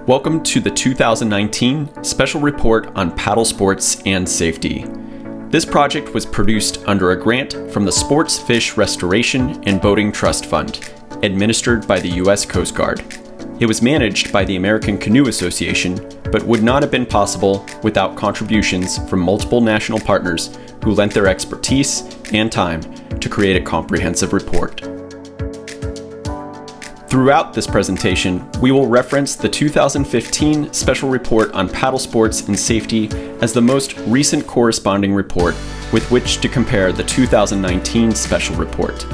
Welcome to the 2019 Special Report on Paddlesports and Safety. This project was produced under a grant from the Sports Fish Restoration and Boating Trust Fund, administered by the U.S. Coast Guard. It was managed by the American Canoe Association, but would not have been possible without contributions from multiple national partners who lent their expertise and time to create a comprehensive report. Throughout this presentation, we will reference the 2015 Special Report on Paddlesports and Safety as the most recent corresponding report with which to compare the 2019 Special Report.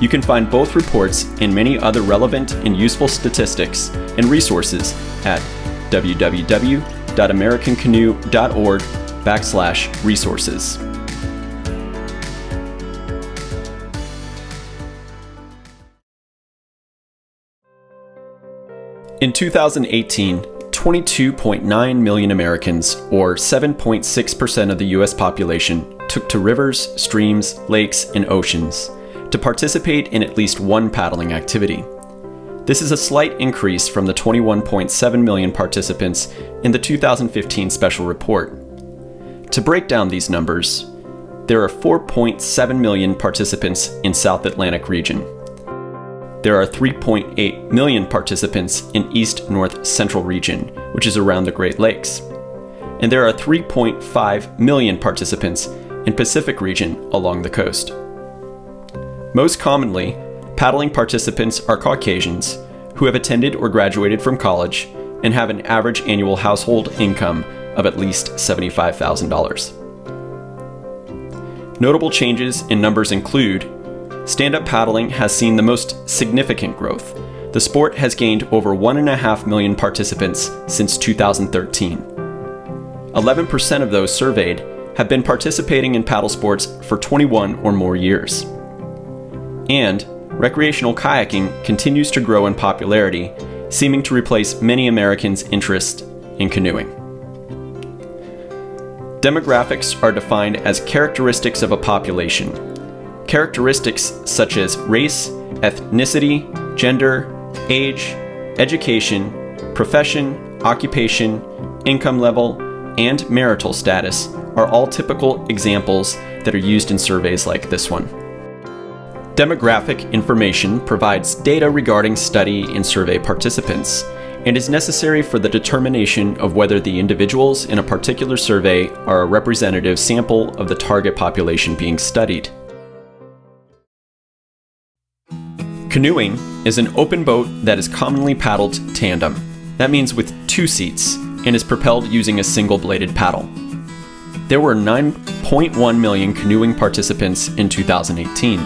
You can find both reports and many other relevant and useful statistics and resources at www.americancanoe.org/resources. In 2018, 22.9 million Americans, or 7.6% of the U.S. population, took to rivers, streams, lakes, and oceans to participate in at least one paddling activity. This is a slight increase from the 21.7 million participants in the 2015 Special Report. To break down these numbers, there are 4.7 million participants in South Atlantic region. There are 3.8 million participants in East-North Central region, which is around the Great Lakes. And there are 3.5 million participants in Pacific region along the coast. Most commonly, paddling participants are Caucasians who have attended or graduated from college and have an average annual household income of at least $75,000. Notable changes in numbers include stand-up paddling has seen the most significant growth. The sport has gained over 1.5 million participants since 2013. 11% of those surveyed have been participating in paddle sports for 21 or more years. And recreational kayaking continues to grow in popularity, seeming to replace many Americans' interest in canoeing. Demographics are defined as characteristics of a population. Characteristics such as race, ethnicity, gender, age, education, profession, occupation, income level, and marital status are all typical examples that are used in surveys like this one. Demographic information provides data regarding study and survey participants and is necessary for the determination of whether the individuals in a particular survey are a representative sample of the target population being studied. Canoeing is an open boat that is commonly paddled tandem. That means with two seats, and is propelled using a single-bladed paddle. There were 9.1 million canoeing participants in 2018.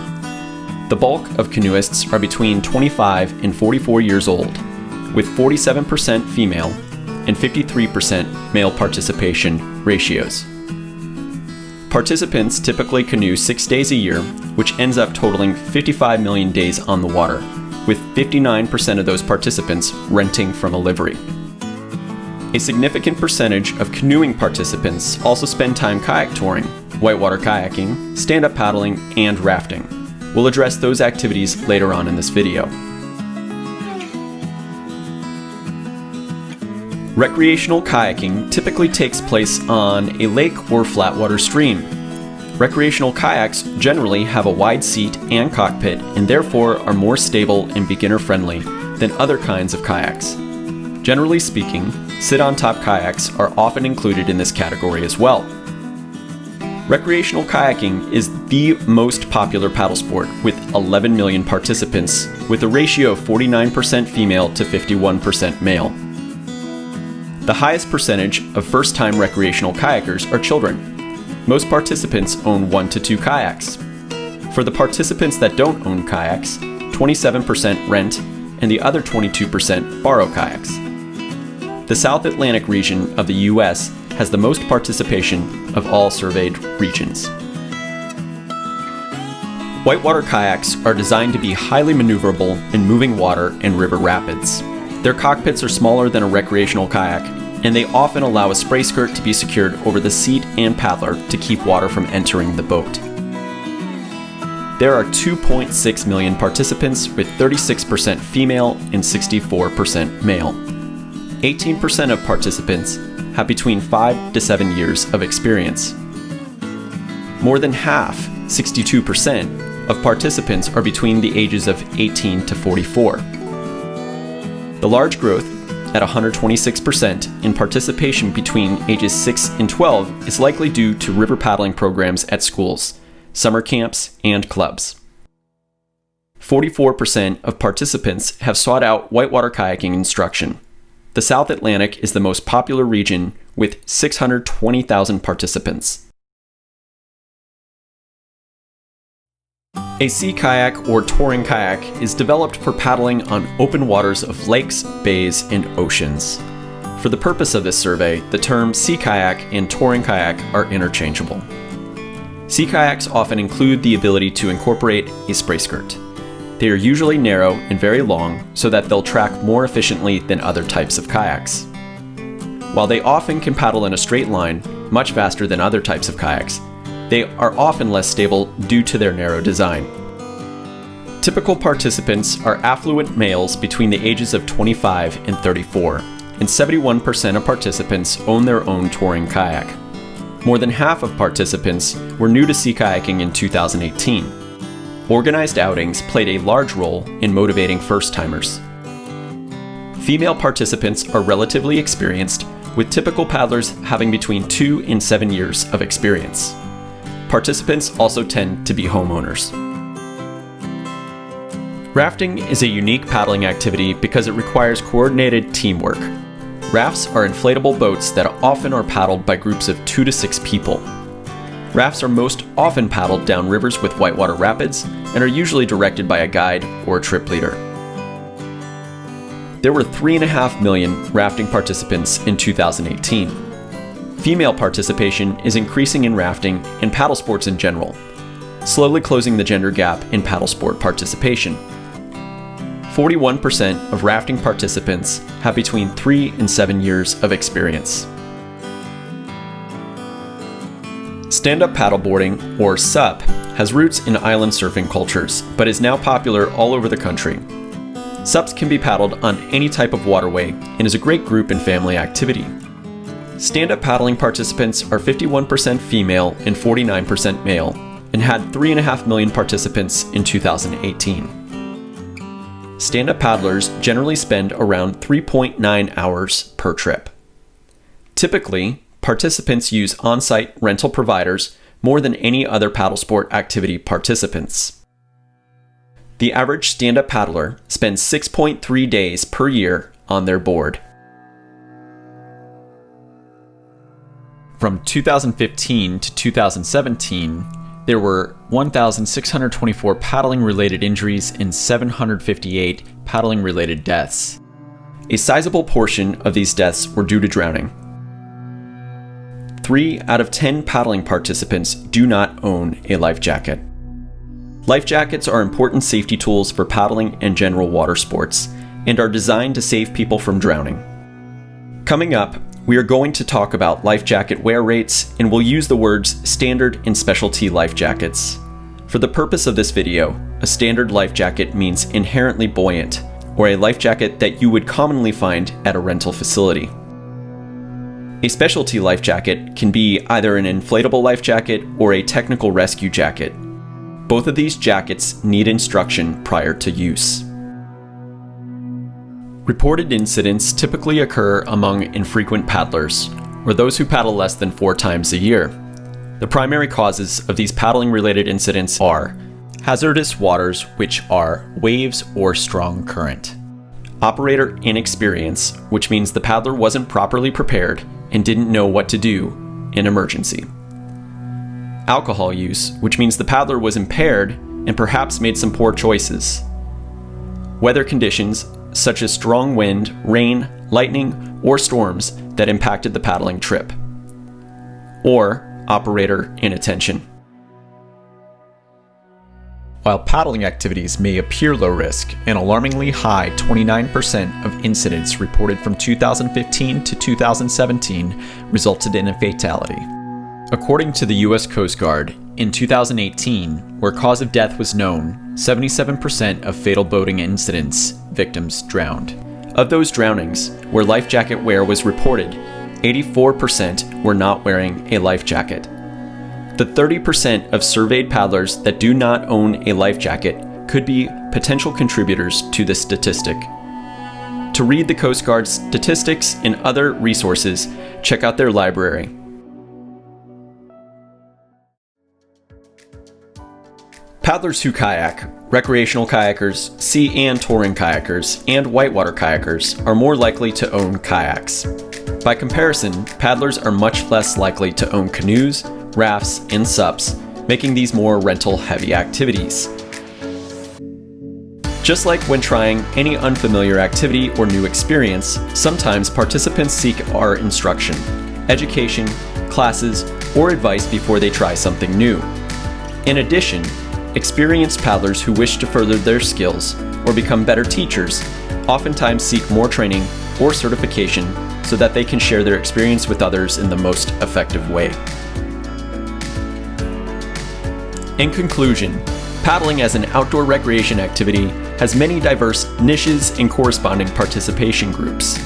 The bulk of canoeists are between 25 and 44 years old, with 47% female and 53% male participation ratios. Participants typically canoe 6 days a year, which ends up totaling 55 million days on the water, with 59% of those participants renting from a livery. A significant percentage of canoeing participants also spend time kayak touring, whitewater kayaking, stand-up paddling, and rafting. We'll address those activities later on in this video. Recreational kayaking typically takes place on a lake or flatwater stream. Recreational kayaks generally have a wide seat and cockpit and therefore are more stable and beginner-friendly than other kinds of kayaks. Generally speaking, sit-on-top kayaks are often included in this category as well. Recreational kayaking is the most popular paddle sport with 11 million participants, with a ratio of 49% female to 51% male. The highest percentage of first-time recreational kayakers are children. Most participants own 1 to 2 kayaks. For the participants that don't own kayaks, 27% rent and the other 22% borrow kayaks. The South Atlantic region of the U.S. has the most participation of all surveyed regions. Whitewater kayaks are designed to be highly maneuverable in moving water and river rapids. Their cockpits are smaller than a recreational kayak, and they often allow a spray skirt to be secured over the seat and paddler to keep water from entering the boat. There are 2.6 million participants with 36% female and 64% male. 18% of participants have between 5 to 7 years of experience. More than half, 62%, of participants are between the ages of 18 to 44. The large growth, at 126% in participation between ages 6 and 12, is likely due to river paddling programs at schools, summer camps, and clubs. 44% of participants have sought out whitewater kayaking instruction. The South Atlantic is the most popular region with 620,000 participants. A sea kayak or touring kayak is developed for paddling on open waters of lakes, bays, and oceans. For the purpose of this survey, the term sea kayak and touring kayak are interchangeable. Sea kayaks often include the ability to incorporate a spray skirt. They are usually narrow and very long so that they'll track more efficiently than other types of kayaks. While they often can paddle in a straight line, much faster than other types of kayaks, they are often less stable due to their narrow design. Typical participants are affluent males between the ages of 25 and 34, and 71% of participants own their own touring kayak. More than half of participants were new to sea kayaking in 2018. Organized outings played a large role in motivating first-timers. Female participants are relatively experienced, with typical paddlers having between 2 and 7 years of experience. Participants also tend to be homeowners. Rafting is a unique paddling activity because it requires coordinated teamwork. Rafts are inflatable boats that often are paddled by groups of 2 to 6 people. Rafts are most often paddled down rivers with whitewater rapids and are usually directed by a guide or a trip leader. There were 3.5 million rafting participants in 2018. Female participation is increasing in rafting and paddlesports in general, slowly closing the gender gap in paddlesport participation. 41% of rafting participants have between 3 and 7 years of experience. Stand-up paddleboarding, or SUP, has roots in island surfing cultures, but is now popular all over the country. SUPs can be paddled on any type of waterway and is a great group and family activity. Stand-up paddling participants are 51% female and 49% male, and had 3.5 million participants in 2018. Stand-up paddlers generally spend around 3.9 hours per trip. Typically, participants use on-site rental providers more than any other paddlesport activity participants. The average stand-up paddler spends 6.3 days per year on their board. From 2015 to 2017, there were 1,624 paddling-related injuries and 758 paddling-related deaths. A sizable portion of these deaths were due to drowning. 3 out of 10 paddling participants do not own a life jacket. Life jackets are important safety tools for paddling and general water sports, and are designed to save people from drowning. Coming up, we are going to talk about life jacket wear rates, and we'll use the words standard and specialty life jackets. For the purpose of this video, a standard life jacket means inherently buoyant, or a life jacket that you would commonly find at a rental facility. A specialty life jacket can be either an inflatable life jacket or a technical rescue jacket. Both of these jackets need instruction prior to use. Reported incidents typically occur among infrequent paddlers, or those who paddle less than 4 times a year. The primary causes of these paddling-related incidents are hazardous waters, which are waves or strong current; operator inexperience, which means the paddler wasn't properly prepared and didn't know what to do in emergency; alcohol use, which means the paddler was impaired and perhaps made some poor choices; weather conditions, such as strong wind, rain, lightning, or storms that impacted the paddling trip; or operator inattention. While paddling activities may appear low risk, an alarmingly high 29% of incidents reported from 2015 to 2017 resulted in a fatality. According to the U.S. Coast Guard, in 2018, where cause of death was known, 77% of fatal boating incidents, victims drowned. Of those drownings where life jacket wear was reported, 84% were not wearing a life jacket. The 30% of surveyed paddlers that do not own a life jacket could be potential contributors to this statistic. To read the Coast Guard's statistics and other resources, check out their library. Paddlers who kayak, recreational kayakers, sea and touring kayakers, and whitewater kayakers are more likely to own kayaks. By comparison, paddlers are much less likely to own canoes, rafts, and SUPs, making these more rental-heavy activities. Just like when trying any unfamiliar activity or new experience, sometimes participants seek our instruction, education, classes, or advice before they try something new. In addition, experienced paddlers who wish to further their skills or become better teachers oftentimes seek more training or certification so that they can share their experience with others in the most effective way. In conclusion, paddling as an outdoor recreation activity has many diverse niches and corresponding participation groups.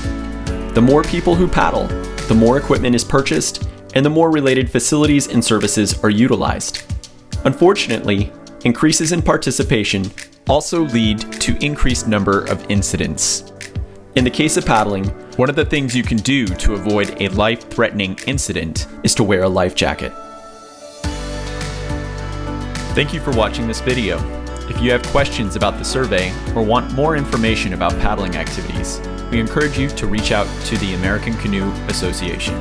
The more people who paddle, the more equipment is purchased, and the more related facilities and services are utilized. Unfortunately, increases in participation also lead to increased number of incidents. In the case of paddling, one of the things you can do to avoid a life-threatening incident is to wear a life jacket. Thank you for watching this video. If you have questions about the survey or want more information about paddling activities, we encourage you to reach out to the American Canoe Association.